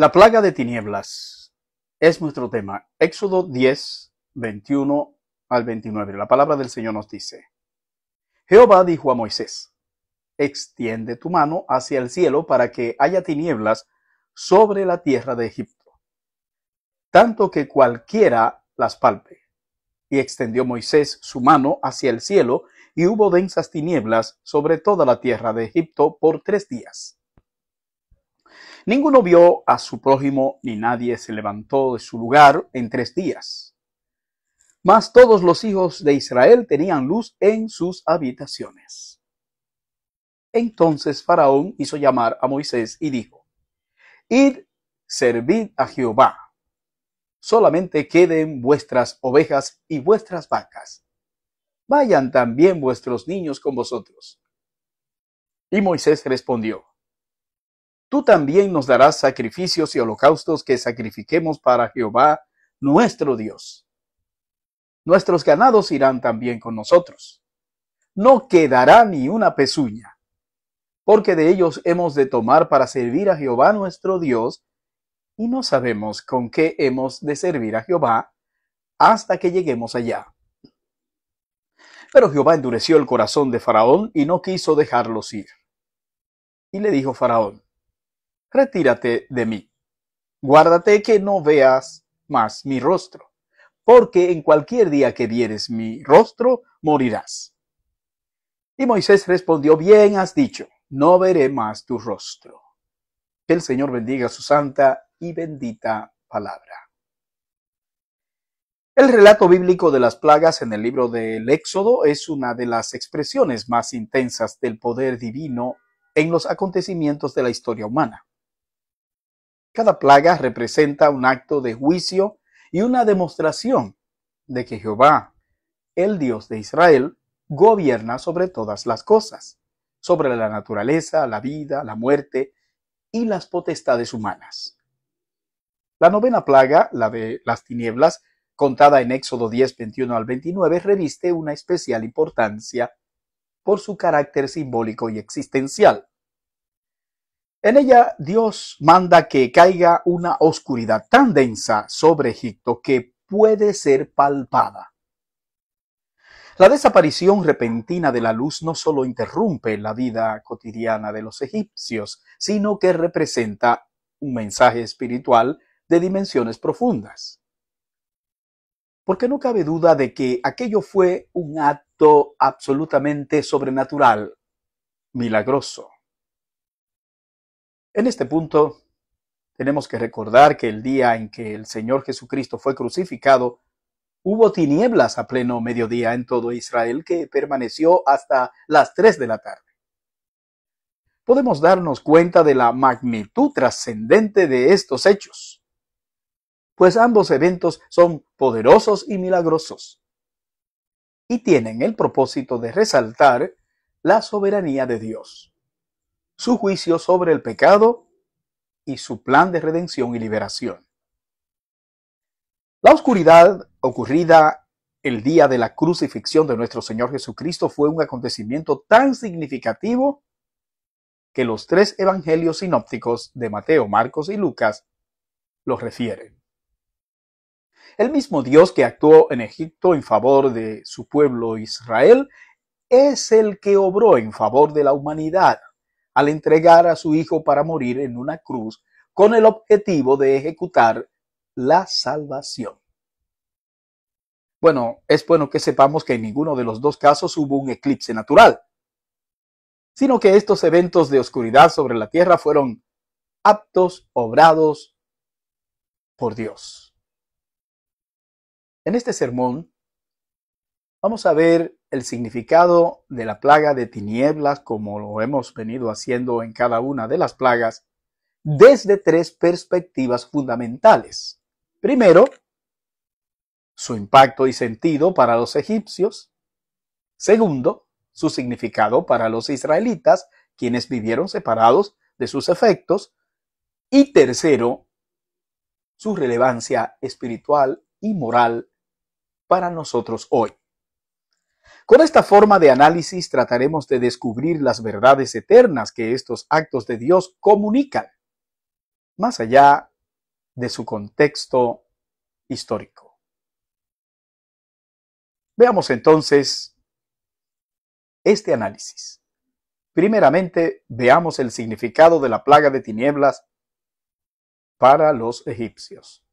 La plaga de tinieblas es nuestro tema. Éxodo 10, 21 al 29. La palabra del Señor nos dice: Jehová dijo a Moisés: extiende tu mano hacia el cielo para que haya tinieblas sobre la tierra de Egipto, tanto que cualquiera las palpe. Y extendió Moisés su mano hacia el cielo, y hubo densas tinieblas sobre toda la tierra de Egipto por 3 días. Ninguno vio a su prójimo, ni nadie se levantó de su lugar en 3 días. Mas todos los hijos de Israel tenían luz en sus habitaciones. Entonces Faraón hizo llamar a Moisés y dijo: Id, servid a Jehová. Solamente queden vuestras ovejas y vuestras vacas. Vayan también vuestros niños con vosotros. Y Moisés respondió: Tú también nos darás sacrificios y holocaustos que sacrifiquemos para Jehová nuestro Dios. Nuestros ganados irán también con nosotros. No quedará ni una pezuña, porque de ellos hemos de tomar para servir a Jehová nuestro Dios, y no sabemos con qué hemos de servir a Jehová hasta que lleguemos allá. Pero Jehová endureció el corazón de Faraón y no quiso dejarlos ir. Y le dijo Faraón: retírate de mí, guárdate que no veas más mi rostro, porque en cualquier día que vieres mi rostro, morirás. Y Moisés respondió: bien has dicho, no veré más tu rostro. Que el Señor bendiga su santa y bendita palabra. El relato bíblico de las plagas en el libro del Éxodo es una de las expresiones más intensas del poder divino en los acontecimientos de la historia humana. Cada plaga representa un acto de juicio y una demostración de que Jehová, el Dios de Israel, gobierna sobre todas las cosas, sobre la naturaleza, la vida, la muerte y las potestades humanas. La 9ª plaga, la de las tinieblas, contada en Éxodo 10, 21 al 29, reviste una especial importancia por su carácter simbólico y existencial. En ella, Dios manda que caiga una oscuridad tan densa sobre Egipto que puede ser palpada. La desaparición repentina de la luz no solo interrumpe la vida cotidiana de los egipcios, sino que representa un mensaje espiritual de dimensiones profundas. Porque no cabe duda de que aquello fue un acto absolutamente sobrenatural, milagroso. En este punto, tenemos que recordar que el día en que el Señor Jesucristo fue crucificado, hubo tinieblas a pleno mediodía en todo Israel que permaneció hasta las 3 de la tarde. Podemos darnos cuenta de la magnitud trascendente de estos hechos, pues ambos eventos son poderosos y milagrosos, y tienen el propósito de resaltar la soberanía de Dios, su juicio sobre el pecado y su plan de redención y liberación. La oscuridad ocurrida el día de la crucifixión de nuestro Señor Jesucristo fue un acontecimiento tan significativo que los 3 evangelios sinópticos de Mateo, Marcos y Lucas lo refieren. El mismo Dios que actuó en Egipto en favor de su pueblo Israel es el que obró en favor de la humanidad al entregar a su Hijo para morir en una cruz con el objetivo de ejecutar la salvación. Bueno, es bueno que sepamos que en ninguno de los 2 casos hubo un eclipse natural, sino que estos eventos de oscuridad sobre la tierra fueron aptos, obrados por Dios. En este sermón vamos a ver el significado de la plaga de tinieblas, como lo hemos venido haciendo en cada una de las plagas, desde 3 perspectivas fundamentales. Primero, su impacto y sentido para los egipcios. Segundo, su significado para los israelitas, quienes vivieron separados de sus efectos. Y tercero, su relevancia espiritual y moral para nosotros hoy. Con esta forma de análisis trataremos de descubrir las verdades eternas que estos actos de Dios comunican, más allá de su contexto histórico. Veamos entonces este análisis. Primeramente, veamos el significado de la plaga de tinieblas para los egipcios.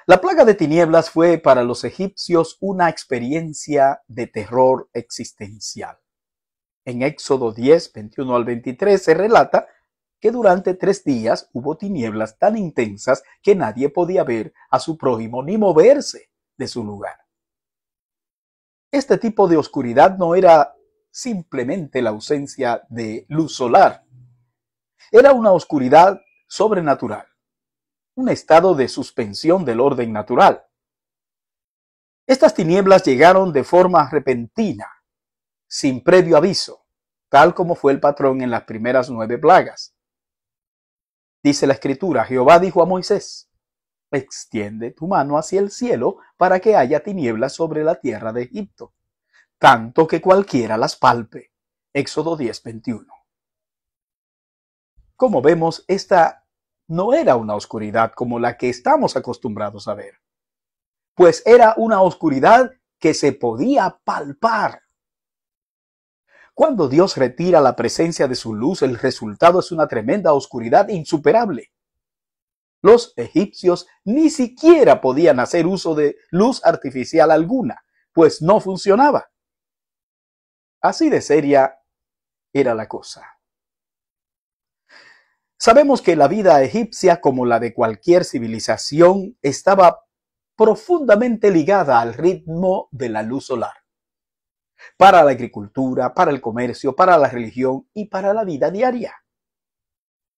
La plaga de tinieblas fue para los egipcios una experiencia de terror existencial. En Éxodo 10, 21 al 23 se relata que durante 3 días hubo tinieblas tan intensas que nadie podía ver a su prójimo ni moverse de su lugar. Este tipo de oscuridad no era simplemente la ausencia de luz solar. Era una oscuridad sobrenatural, un estado de suspensión del orden natural. Estas tinieblas llegaron de forma repentina, sin previo aviso, tal como fue el patrón en las primeras 9 plagas. Dice la Escritura: Jehová dijo a Moisés: extiende tu mano hacia el cielo para que haya tinieblas sobre la tierra de Egipto, tanto que cualquiera las palpe. Éxodo 10, 21. Como vemos, esta no era una oscuridad como la que estamos acostumbrados a ver, pues era una oscuridad que se podía palpar. Cuando Dios retira la presencia de su luz, el resultado es una tremenda oscuridad insuperable. Los egipcios ni siquiera podían hacer uso de luz artificial alguna, pues no funcionaba. Así de seria era la cosa. Sabemos que la vida egipcia, como la de cualquier civilización, estaba profundamente ligada al ritmo de la luz solar. Para la agricultura, para el comercio, para la religión y para la vida diaria.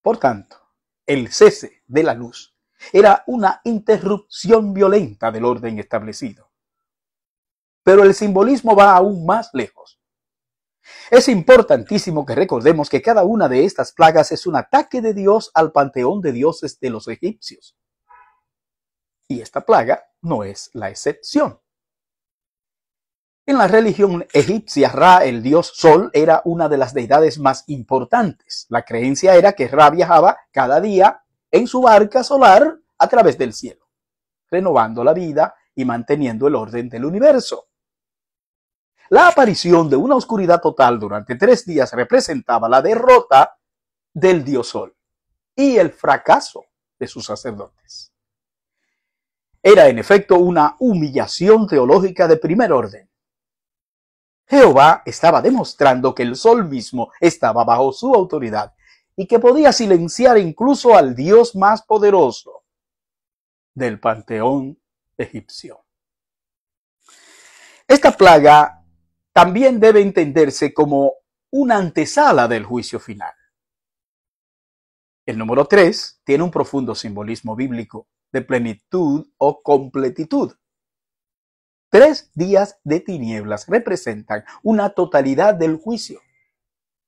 Por tanto, el cese de la luz era una interrupción violenta del orden establecido. Pero el simbolismo va aún más lejos. Es importantísimo que recordemos que cada una de estas plagas es un ataque de Dios al panteón de dioses de los egipcios. Y esta plaga no es la excepción. En la religión egipcia, Ra, el dios Sol, era una de las deidades más importantes. La creencia era que Ra viajaba cada día en su barca solar a través del cielo, renovando la vida y manteniendo el orden del universo. La aparición de una oscuridad total durante 3 días representaba la derrota del dios Sol y el fracaso de sus sacerdotes. Era en efecto una humillación teológica de primer orden. Jehová estaba demostrando que el sol mismo estaba bajo su autoridad y que podía silenciar incluso al Dios más poderoso del panteón egipcio. Esta plaga también debe entenderse como una antesala del juicio final. El número 3 tiene un profundo simbolismo bíblico de plenitud o completitud. 3 días de tinieblas representan una totalidad del juicio,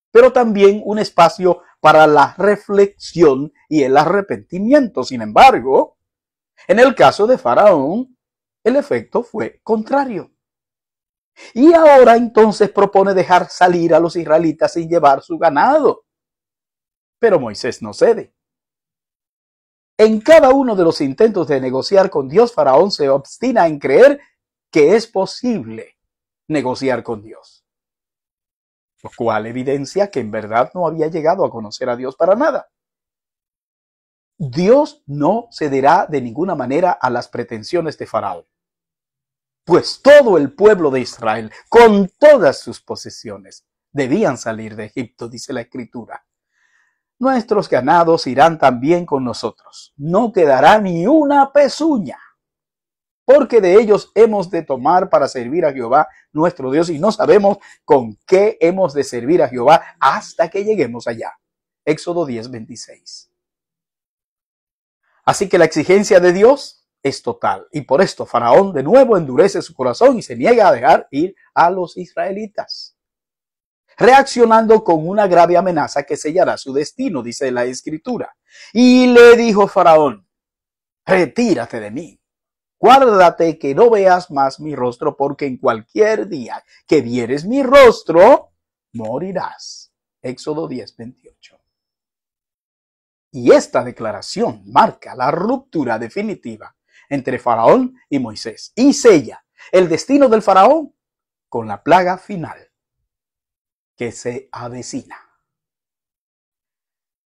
pero también un espacio para la reflexión y el arrepentimiento. Sin embargo, en el caso de Faraón, el efecto fue contrario. Y ahora entonces propone dejar salir a los israelitas sin llevar su ganado. Pero Moisés no cede. En cada uno de los intentos de negociar con Dios, Faraón se obstina en creer que es posible negociar con Dios, lo cual evidencia que en verdad no había llegado a conocer a Dios para nada. Dios no cederá de ninguna manera a las pretensiones de Faraón, pues todo el pueblo de Israel, con todas sus posesiones, debían salir de Egipto, dice la Escritura. Nuestros ganados irán también con nosotros, no quedará ni una pezuña, porque de ellos hemos de tomar para servir a Jehová nuestro Dios y no sabemos con qué hemos de servir a Jehová hasta que lleguemos allá. Éxodo 10, 26. Así que la exigencia de Dios es total y por esto Faraón de nuevo endurece su corazón y se niega a dejar ir a los israelitas, reaccionando con una grave amenaza que sellará su destino, dice la Escritura. Y le dijo Faraón: retírate de mí. Guárdate que no veas más mi rostro, porque en cualquier día que vieres mi rostro, morirás. Éxodo 10, 28. Y esta declaración marca la ruptura definitiva entre Faraón y Moisés y sella el destino del Faraón con la plaga final que se avecina.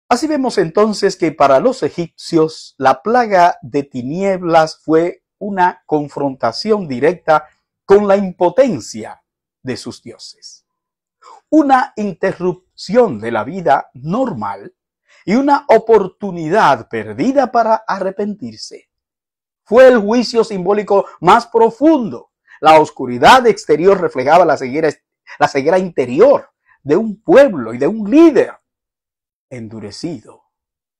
Así vemos entonces que para los egipcios la plaga de tinieblas fue una confrontación directa con la impotencia de sus dioses, una interrupción de la vida normal y una oportunidad perdida para arrepentirse. Fue el juicio simbólico más profundo. La oscuridad exterior reflejaba la ceguera interior de un pueblo y de un líder endurecido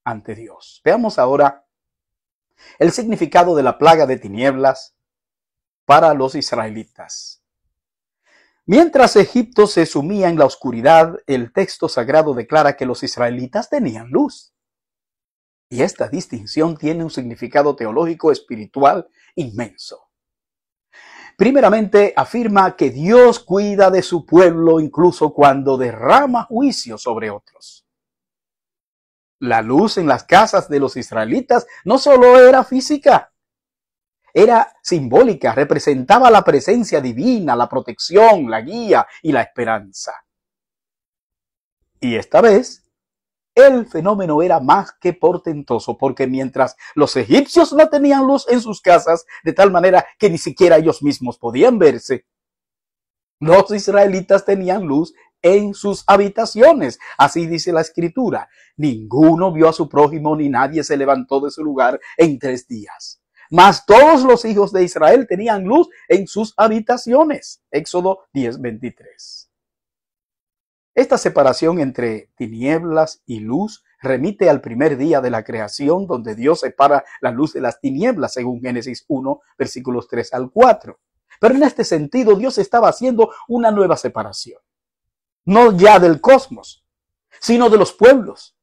ante Dios. Veamos ahora el significado de la plaga de tinieblas para los israelitas. Mientras Egipto se sumía en la oscuridad, el texto sagrado declara que los israelitas tenían luz. Y esta distinción tiene un significado teológico espiritual inmenso. Primeramente, afirma que Dios cuida de su pueblo incluso cuando derrama juicio sobre otros. La luz en las casas de los israelitas no solo era física, era simbólica, representaba la presencia divina, la protección, la guía y la esperanza. Y esta vez, el fenómeno era más que portentoso, porque mientras los egipcios no tenían luz en sus casas, de tal manera que ni siquiera ellos mismos podían verse, los israelitas tenían luz en sus habitaciones. Así dice la Escritura: ninguno vio a su prójimo, ni nadie se levantó de su lugar en 3 días. Mas todos los hijos de Israel tenían luz en sus habitaciones. Éxodo 10:23. Esta separación entre tinieblas y luz remite al primer día de la creación, donde Dios separa la luz de las tinieblas, según Génesis 1, versículos 3 al 4. Pero en este sentido, Dios estaba haciendo una nueva separación. No ya del cosmos, sino de los pueblos.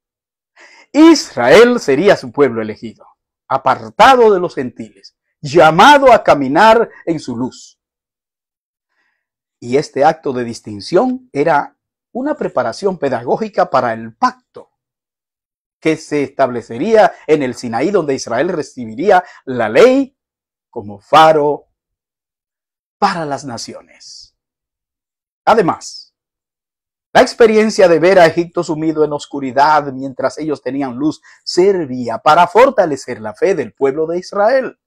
Israel sería su pueblo elegido, apartado de los gentiles, llamado a caminar en su luz. Y este acto de distinción era una preparación pedagógica para el pacto que se establecería en el Sinaí, donde Israel recibiría la ley como faro para las naciones. Además, la experiencia de ver a Egipto sumido en oscuridad mientras ellos tenían luz servía para fortalecer la fe del pueblo de Israel.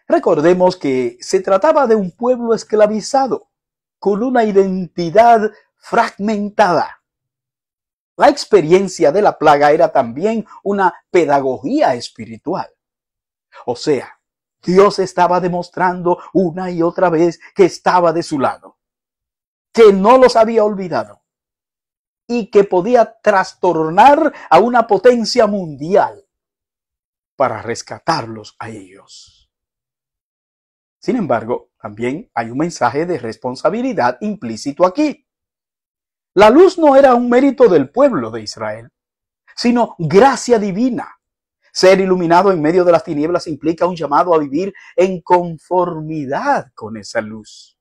Recordemos que se trataba de un pueblo esclavizado, con una identidad fragmentada. La experiencia de la plaga era también una pedagogía espiritual. O sea, Dios estaba demostrando una y otra vez que estaba de su lado, que no los había olvidado y que podía trastornar a una potencia mundial para rescatarlos a ellos. Sin embargo, también hay un mensaje de responsabilidad implícito aquí. La luz no era un mérito del pueblo de Israel, sino gracia divina. Ser iluminado en medio de las tinieblas implica un llamado a vivir en conformidad con esa luz.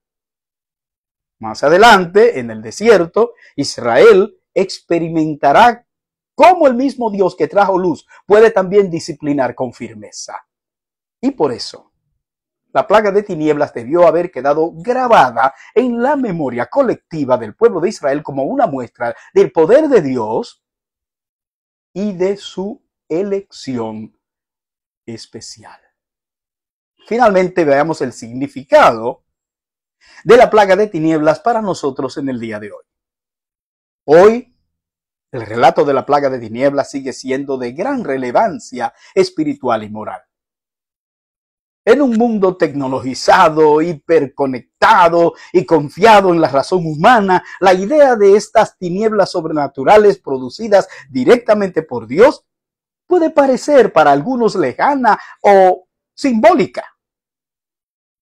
Más adelante, en el desierto, Israel experimentará cómo el mismo Dios que trajo luz puede también disciplinar con firmeza. Y por eso, la plaga de tinieblas debió haber quedado grabada en la memoria colectiva del pueblo de Israel como una muestra del poder de Dios y de su elección especial. Finalmente, veamos el significado de la plaga de tinieblas para nosotros en el día de hoy. Hoy, el relato de la plaga de tinieblas sigue siendo de gran relevancia espiritual y moral. En un mundo tecnologizado, hiperconectado y confiado en la razón humana, la idea de estas tinieblas sobrenaturales producidas directamente por Dios puede parecer para algunos lejana o simbólica.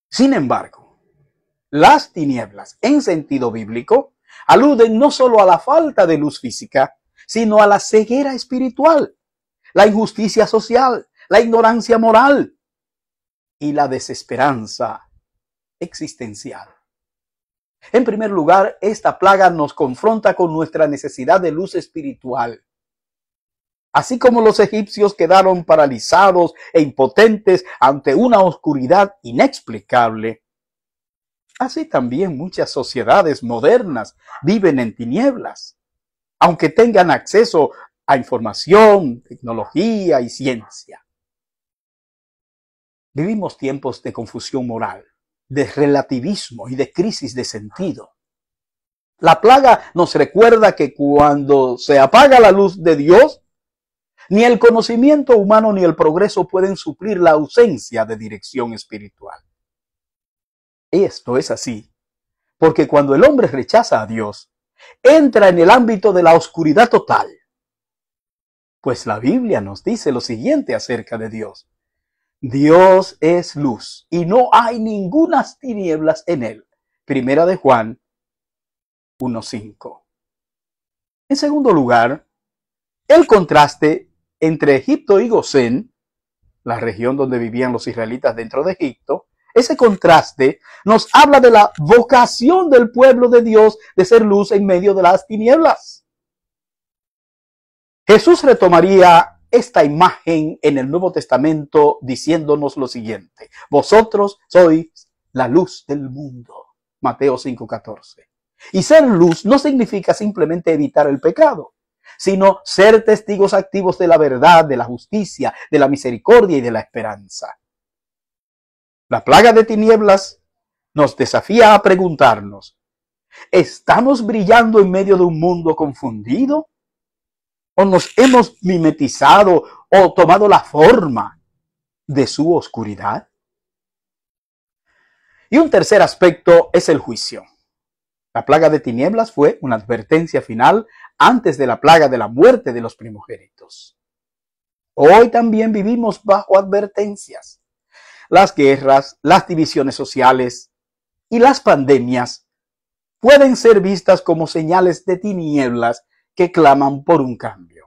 Sin embargo, las tinieblas en sentido bíblico aluden no solo a la falta de luz física, sino a la ceguera espiritual, la injusticia social, la ignorancia moral y la desesperanza existencial. En primer lugar, esta plaga nos confronta con nuestra necesidad de luz espiritual. Así como los egipcios quedaron paralizados e impotentes ante una oscuridad inexplicable, así también muchas sociedades modernas viven en tinieblas, aunque tengan acceso a información, tecnología y ciencia. Vivimos tiempos de confusión moral, de relativismo y de crisis de sentido. La plaga nos recuerda que cuando se apaga la luz de Dios, ni el conocimiento humano ni el progreso pueden suplir la ausencia de dirección espiritual. Esto es así, porque cuando el hombre rechaza a Dios, entra en el ámbito de la oscuridad total. Pues la Biblia nos dice lo siguiente acerca de Dios. Dios es luz y no hay ningunas tinieblas en él. Primera de Juan 1:5. En segundo lugar, el contraste entre Egipto y Gosén, la región donde vivían los israelitas dentro de Egipto, ese contraste nos habla de la vocación del pueblo de Dios de ser luz en medio de las tinieblas. Jesús retomaría esta imagen en el Nuevo Testamento diciéndonos lo siguiente: vosotros sois la luz del mundo. Mateo 5:14. Y ser luz no significa simplemente evitar el pecado, sino ser testigos activos de la verdad, de la justicia, de la misericordia y de la esperanza. La plaga de tinieblas nos desafía a preguntarnos: ¿estamos brillando en medio de un mundo confundido? ¿O nos hemos mimetizado o tomado la forma de su oscuridad? Y un tercer aspecto es el juicio. La plaga de tinieblas fue una advertencia final antes de la plaga de la muerte de los primogénitos. Hoy también vivimos bajo advertencias. Las guerras, las divisiones sociales y las pandemias pueden ser vistas como señales de tinieblas que claman por un cambio.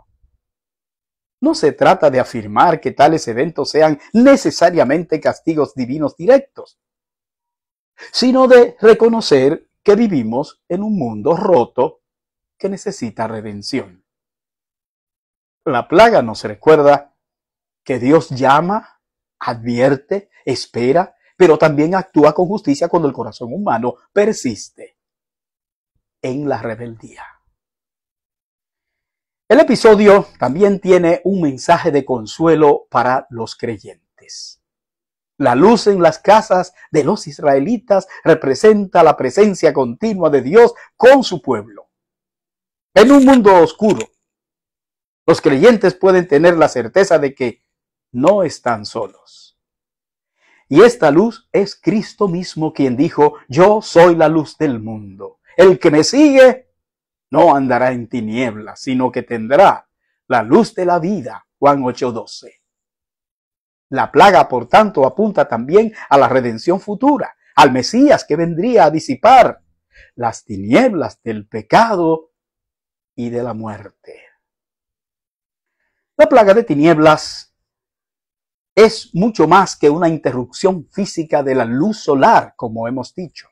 No se trata de afirmar que tales eventos sean necesariamente castigos divinos directos, sino de reconocer que vivimos en un mundo roto que necesita redención. La plaga nos recuerda que Dios llama, advierte, espera, pero también actúa con justicia cuando el corazón humano persiste en la rebeldía. El episodio también tiene un mensaje de consuelo para los creyentes. La luz en las casas de los israelitas representa la presencia continua de Dios con su pueblo. En un mundo oscuro, los creyentes pueden tener la certeza de que no están solos. Y esta luz es Cristo mismo quien dijo: yo soy la luz del mundo. El que me sigue no andará en tinieblas, sino que tendrá la luz de la vida. Juan 8:12. La plaga, por tanto, apunta también a la redención futura, al Mesías que vendría a disipar las tinieblas del pecado y de la muerte. La plaga de tinieblas es mucho más que una interrupción física de la luz solar, como hemos dicho.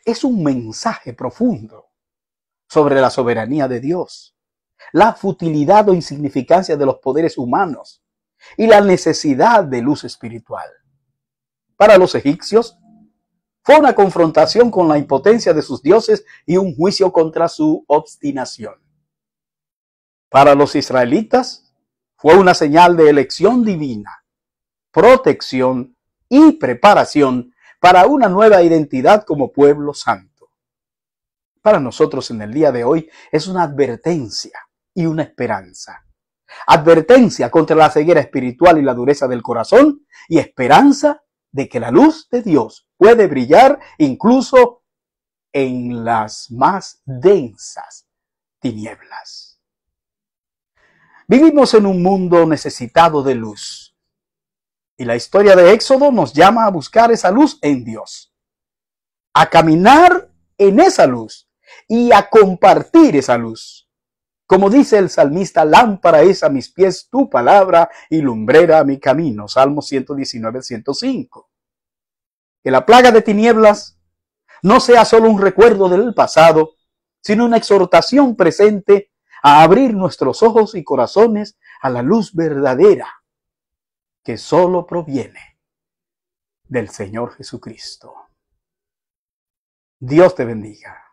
Es un mensaje profundo sobre la soberanía de Dios, la futilidad o insignificancia de los poderes humanos y la necesidad de luz espiritual. Para los egipcios, fue una confrontación con la impotencia de sus dioses y un juicio contra su obstinación. Para los israelitas, fue una señal de elección divina, protección y preparación para una nueva identidad como pueblo santo. Para nosotros en el día de hoy es una advertencia y una esperanza. Advertencia contra la ceguera espiritual y la dureza del corazón, y esperanza de que la luz de Dios puede brillar incluso en las más densas tinieblas. Vivimos en un mundo necesitado de luz, y la historia de Éxodo nos llama a buscar esa luz en Dios, a caminar en esa luz y a compartir esa luz. Como dice el salmista: lámpara es a mis pies tu palabra y lumbrera a mi camino. Salmo 119:105. Que la plaga de tinieblas no sea solo un recuerdo del pasado, sino una exhortación presente a abrir nuestros ojos y corazones a la luz verdadera que solo proviene del Señor Jesucristo. Dios te bendiga.